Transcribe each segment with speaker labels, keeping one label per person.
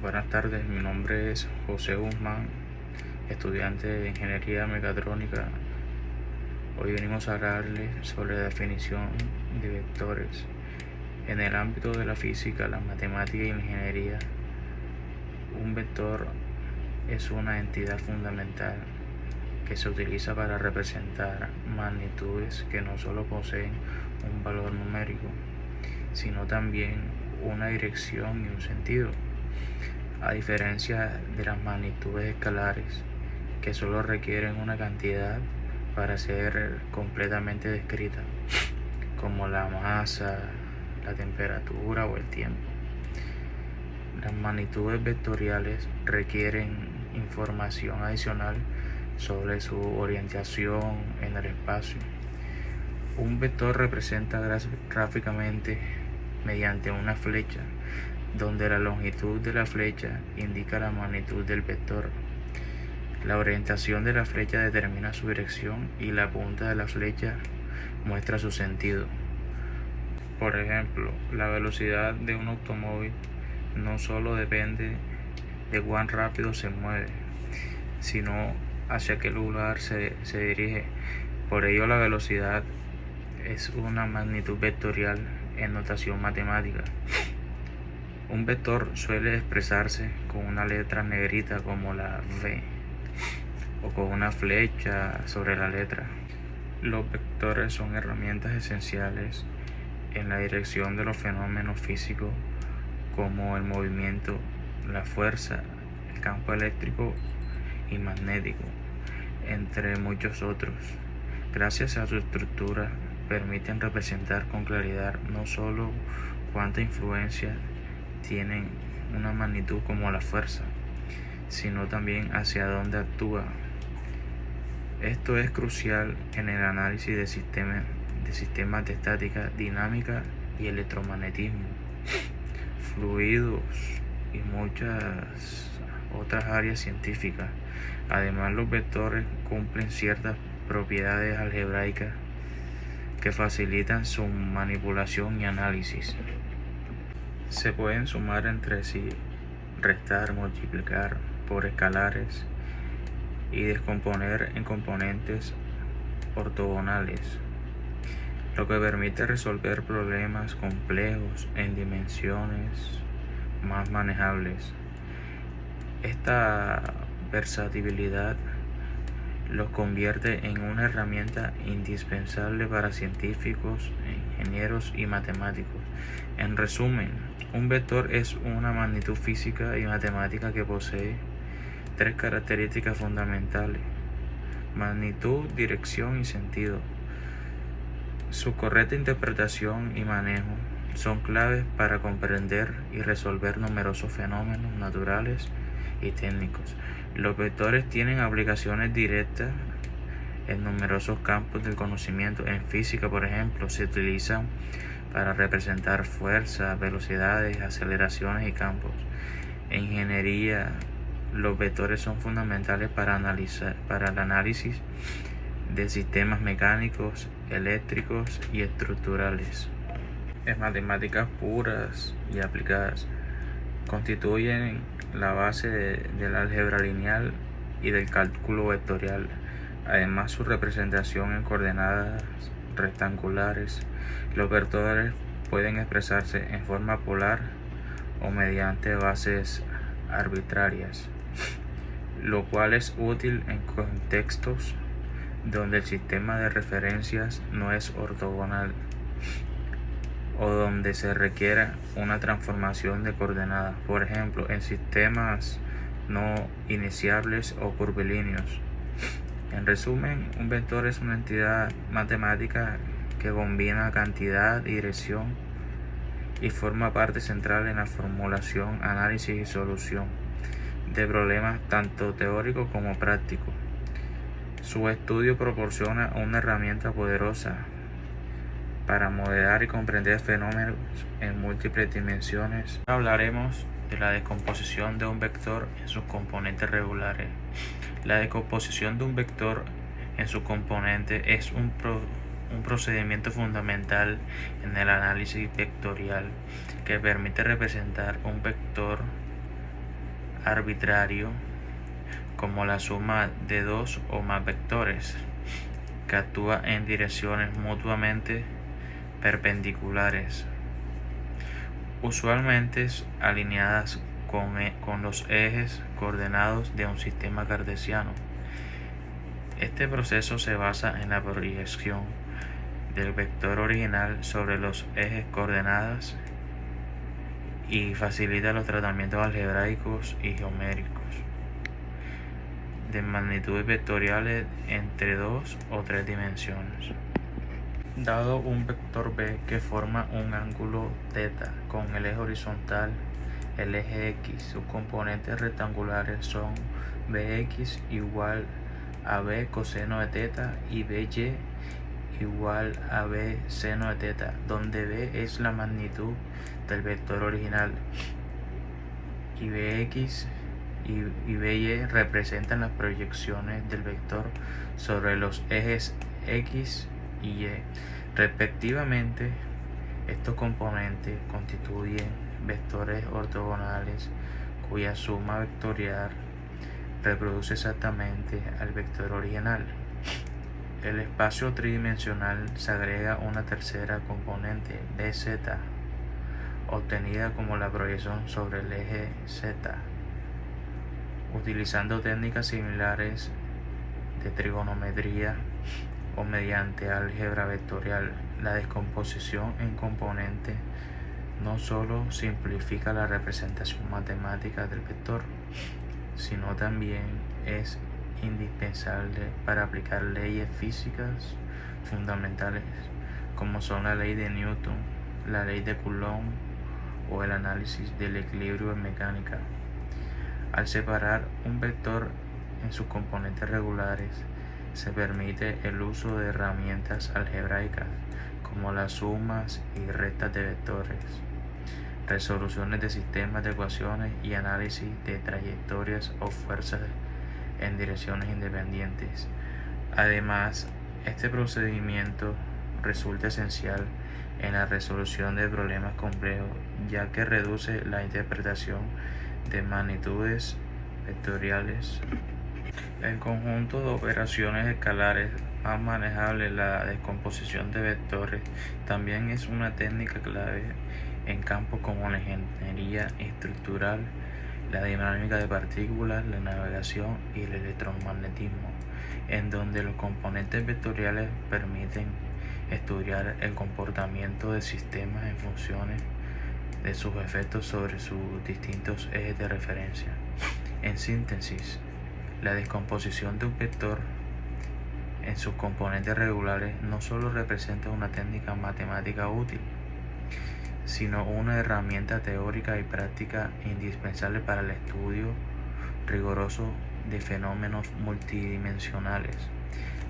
Speaker 1: Buenas tardes, mi nombre es José Guzmán, estudiante de Ingeniería Mecatrónica. Hoy venimos a hablarles sobre la definición de vectores. En el ámbito de la física, la matemática y la ingeniería, un vector es una entidad fundamental que se utiliza para representar magnitudes que no solo poseen un valor numérico, sino también una dirección y un sentido. A diferencia de las magnitudes escalares, que solo requieren una cantidad para ser completamente descritas, como la masa, la temperatura o el tiempo. Las magnitudes vectoriales requieren información adicional sobre su orientación en el espacio. Un vector representa gráficamente mediante una flecha, donde la longitud de la flecha indica la magnitud del vector. La orientación de la flecha determina su dirección y la punta de la flecha muestra su sentido. Por ejemplo, la velocidad de un automóvil no solo depende de cuán rápido se mueve, sino hacia qué lugar se dirige. Por ello, la velocidad es una magnitud vectorial en notación matemática. Un vector suele expresarse con una letra negrita como la V o con una flecha sobre la letra. Los vectores son herramientas esenciales en la dirección de los fenómenos físicos como el movimiento, la fuerza, el campo eléctrico y magnético, entre muchos otros. Gracias a su estructura, permiten representar con claridad no solo cuánta influencia tienen una magnitud como la fuerza, sino también hacia dónde actúa. Esto es crucial en el análisis de sistemas de estática, dinámica y electromagnetismo, fluidos y muchas otras áreas científicas. Además, los vectores cumplen ciertas propiedades algebraicas que facilitan su manipulación y análisis. Se pueden sumar entre sí, restar, multiplicar por escalares y descomponer en componentes ortogonales, lo que permite resolver problemas complejos en dimensiones más manejables. Esta versatilidad los convierte en una herramienta indispensable para científicos, ingenieros y matemáticos. En resumen, un vector es una magnitud física y matemática que posee tres características fundamentales: magnitud, dirección y sentido. Su correcta interpretación y manejo son claves para comprender y resolver numerosos fenómenos naturales y técnicos. Los vectores tienen aplicaciones directas en numerosos campos del conocimiento. En física, por ejemplo, se utilizan para representar fuerzas, velocidades, aceleraciones y campos. En ingeniería, los vectores son fundamentales para el análisis de sistemas mecánicos, eléctricos y estructurales. En matemáticas puras y aplicadas, constituyen la base del álgebra lineal y del cálculo vectorial. Además, su representación en coordenadas rectangulares. Los vectores pueden expresarse en forma polar o mediante bases arbitrarias, lo cual es útil en contextos donde el sistema de referencias no es ortogonal o donde se requiera una transformación de coordenadas, por ejemplo, en sistemas no iniciables o curvilíneos. En resumen, un vector es una entidad matemática que combina cantidad y dirección y forma parte central en la formulación, análisis y solución de problemas tanto teóricos como prácticos. Su estudio proporciona una herramienta poderosa para modelar y comprender fenómenos en múltiples dimensiones. Hablaremos de la descomposición de un vector en sus componentes regulares. La descomposición de un vector en sus componentes es un procedimiento fundamental en el análisis vectorial que permite representar un vector arbitrario como la suma de dos o más vectores que actúa en direcciones mutuamente perpendiculares, usualmente alineadas con los ejes coordenados de un sistema cartesiano. Este proceso se basa en la proyección del vector original sobre los ejes coordenadas y facilita los tratamientos algebraicos y geométricos de magnitudes vectoriales entre 2 o 3 dimensiones. Dado un vector B que forma un ángulo θ con el eje horizontal, el eje X, sus componentes rectangulares son Bx igual a B coseno de θ y By igual a B seno de θ, donde B es la magnitud del vector original y Bx y By representan las proyecciones del vector sobre los ejes X y Y, respectivamente. Estos componentes constituyen vectores ortogonales cuya suma vectorial reproduce exactamente al vector original. El espacio tridimensional se agrega una tercera componente, Bz, obtenida como la proyección sobre el eje Z, utilizando técnicas similares de trigonometría o mediante álgebra vectorial. La descomposición en componentes no solo simplifica la representación matemática del vector, sino también es indispensable para aplicar leyes físicas fundamentales como son la ley de Newton, la ley de Coulomb o el análisis del equilibrio en mecánica. Al separar un vector en sus componentes regulares, se permite el uso de herramientas algebraicas como las sumas y restas de vectores, resoluciones de sistemas de ecuaciones y análisis de trayectorias o fuerzas en direcciones independientes. Además, este procedimiento resulta esencial en la resolución de problemas complejos, ya que reduce la interpretación de magnitudes vectoriales. El conjunto de operaciones escalares más manejable, la descomposición de vectores, también es una técnica clave en campos como la ingeniería estructural, la dinámica de partículas, la navegación y el electromagnetismo, en donde los componentes vectoriales permiten estudiar el comportamiento de sistemas en función de sus efectos sobre sus distintos ejes de referencia. En síntesis, la descomposición de un vector en sus componentes regulares no solo representa una técnica matemática útil, sino una herramienta teórica y práctica indispensable para el estudio riguroso de fenómenos multidimensionales.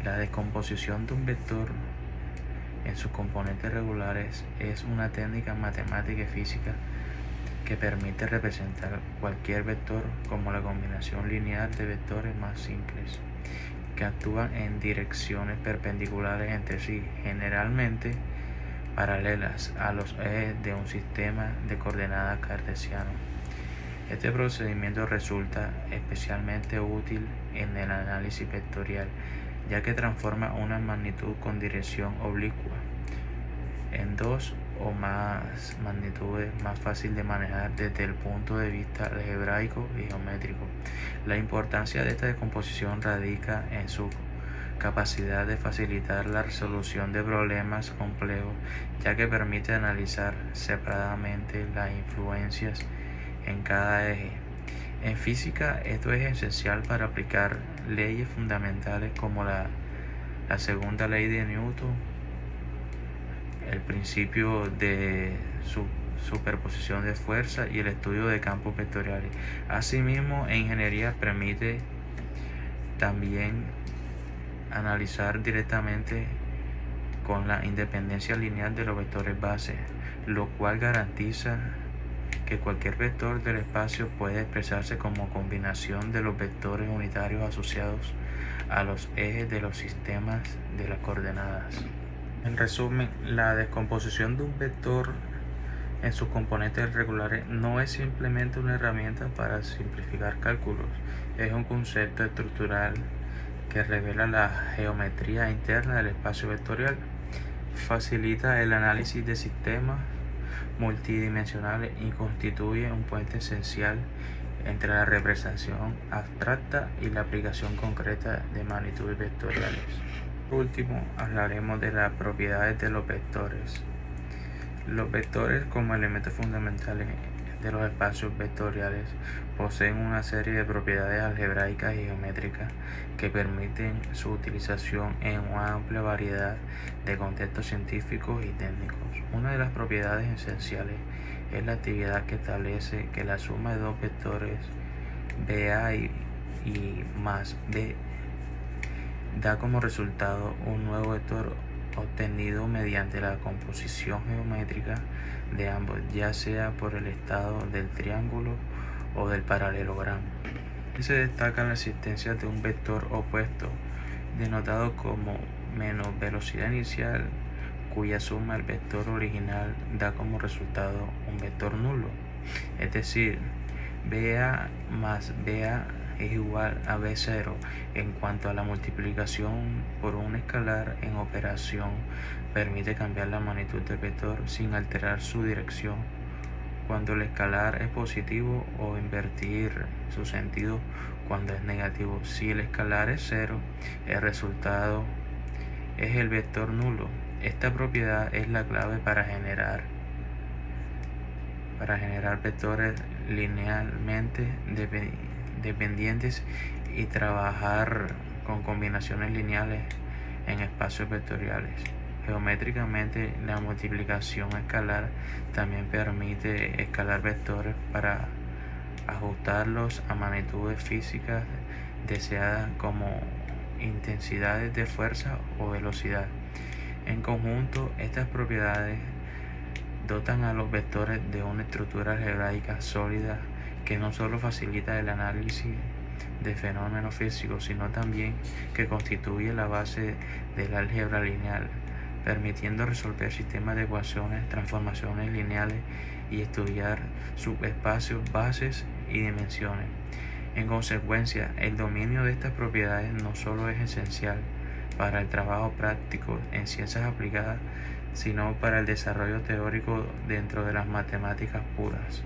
Speaker 1: La descomposición de un vector en sus componentes regulares es una técnica matemática y física que permite representar cualquier vector como la combinación lineal de vectores más simples que actúan en direcciones perpendiculares entre sí, generalmente paralelas a los ejes de un sistema de coordenadas cartesiano. Este procedimiento resulta especialmente útil en el análisis vectorial, ya que transforma una magnitud con dirección oblicua en dos o más magnitudes más fácil de manejar desde el punto de vista algebraico y geométrico. La importancia de esta descomposición radica en su capacidad de facilitar la resolución de problemas complejos, ya que permite analizar separadamente las influencias en cada eje. En física, esto es esencial para aplicar leyes fundamentales como la segunda ley de Newton, el principio de superposición de fuerza y el estudio de campos vectoriales. Asimismo, en ingeniería permite también analizar directamente con la independencia lineal de los vectores base, lo cual garantiza que cualquier vector del espacio puede expresarse como combinación de los vectores unitarios asociados a los ejes de los sistemas de las coordenadas. En resumen, la descomposición de un vector en sus componentes regulares no es simplemente una herramienta para simplificar cálculos, es un concepto estructural que revela la geometría interna del espacio vectorial, facilita el análisis de sistemas multidimensionales y constituye un puente esencial entre la representación abstracta y la aplicación concreta de magnitudes vectoriales. Por último, hablaremos de las propiedades de los vectores. Los vectores, como elementos fundamentales de los espacios vectoriales, poseen una serie de propiedades algebraicas y geométricas que permiten su utilización en una amplia variedad de contextos científicos y técnicos. Una de las propiedades esenciales es la actividad que establece que la suma de dos vectores BA y más B da como resultado un nuevo vector obtenido mediante la composición geométrica de ambos, ya sea por el estado del triángulo o del paralelogramo. Se destaca la existencia de un vector opuesto, denotado como menos velocidad inicial, cuya suma al vector original da como resultado un vector nulo. Es decir, BA más BA es igual a B0 en cuanto a la multiplicación por un escalar en operación permite cambiar la magnitud del vector sin alterar su dirección cuando el escalar es positivo o invertir su sentido cuando es negativo. Si el escalar es 0, el resultado es el vector nulo. Esta propiedad es la clave para generar vectores linealmente dependientes y trabajar con combinaciones lineales en espacios vectoriales. Geométricamente, la multiplicación escalar también permite escalar vectores para ajustarlos a magnitudes físicas deseadas como intensidades de fuerza o velocidad. En conjunto, estas propiedades dotan a los vectores de una estructura algebraica sólida que no solo facilita el análisis de fenómenos físicos, sino también que constituye la base del álgebra lineal, permitiendo resolver sistemas de ecuaciones, transformaciones lineales y estudiar subespacios, bases y dimensiones. En consecuencia, el dominio de estas propiedades no solo es esencial para el trabajo práctico en ciencias aplicadas, sino para el desarrollo teórico dentro de las matemáticas puras.